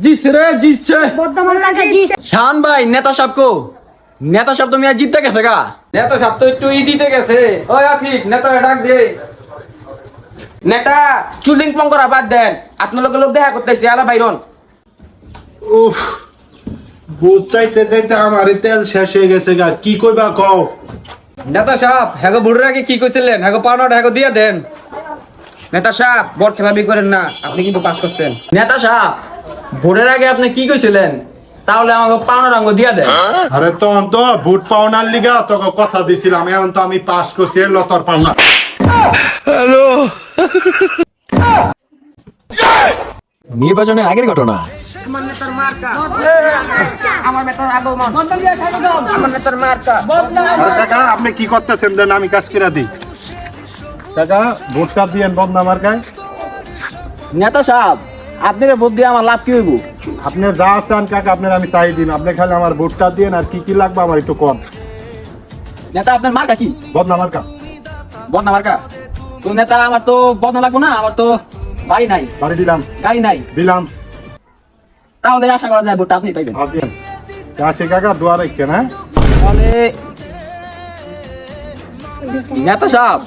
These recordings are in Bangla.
জিতছে রে, জিতছে। বর্ধমান কালকে জিত। শান ভাই, নেতা সাহেব কো? নেতা সাহেব তো মিয়া জিততে গেছে গা। নেতা সাহেব তো একটু দিতে গেছে। ওই আছিক, নেতারে ডাক দে। নেতা চুলিং পং করা বাদ দেন, আপনার লোক দেখা করতেছে আলা বাইরন। উফ, বুঝ চাইতে চাইতে আমার তেল শেষ হয়ে গেছে গা, কি কইবা কও? নেতা সাহেব হ্যাগো বুড়োর আগে কি কইছিলেন, হ্যাগো পাওনাটা হ্যাগো দিয়ে দেন। নেতা সাহেব বড় খেলাবি করেন না, আপনি কিন্তু পাস করছেন। নেতা সাহেব, ভোটের আগে আপনি কি কইছিলেন? তাহলে আমাকে পাওনা রঙ দিয়া দেন। আরে তখন তো ভোট পাওনার লিগা তোকে কথা দিছিলাম, এখন তো আমি পাস করছি, এলো তোর পাওনা। নির্বাচনের আগের ঘটনা। আমার নেতার মার্কা, আমার নেতার আগমন, আমার নেতার মার্কা। আরে কাকা, আপনি কি করতেছেন? দেন আমি কাজ করে দিই। কাকা, ভোটটা দিয়েন বদনামার গায়ে। নেতা সাহেব, আপনার ভোট দিয়ে আমার লাভ কি হইব? আপনি যা চান কাকা, আপনার আমি তাই দিন। আপনি খালি আমার ভোটটা দিয়েন, আর কি কি লাগবে আমার একটু কম। নেতা আপনার মার্কা কি? বদনামার কা বদনা মার্কা? তো নেতা আমার তো বদনা লাগবো না, আমার তো বাড়ি নাই, বাড়ি দিলাম, গাড়ি নাই। দিলাম। তাহলে আশা করা যায় ভোটটা আপনি পাইবেন। আর দিয়েন। আসে কাকা, দোয়া রাখেন। হ্যাঁ, তাহলে নেতা সাহেব,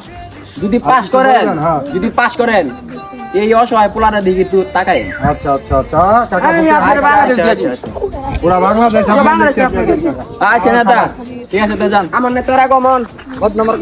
যদি পাস কিছু করেন, বলবেন? হ্যাঁ। যদি পাস করেন, এই অসহায় পোলাটা দিকে একটু তাকাই। আচ্ছা আচ্ছা আচ্ছা কাকা, আমি ভোটটা- আপনার বাংলাদেশ দিয়ে দিন। পুরা বাংলাদেশ পুরা আপনি বাংলাদেশ দেখতে আপনাকে পেলেন, কাকা। আচ্ছা নেতা, ঠিক আছে তো যান। আমার নেতার আগমন বদনামার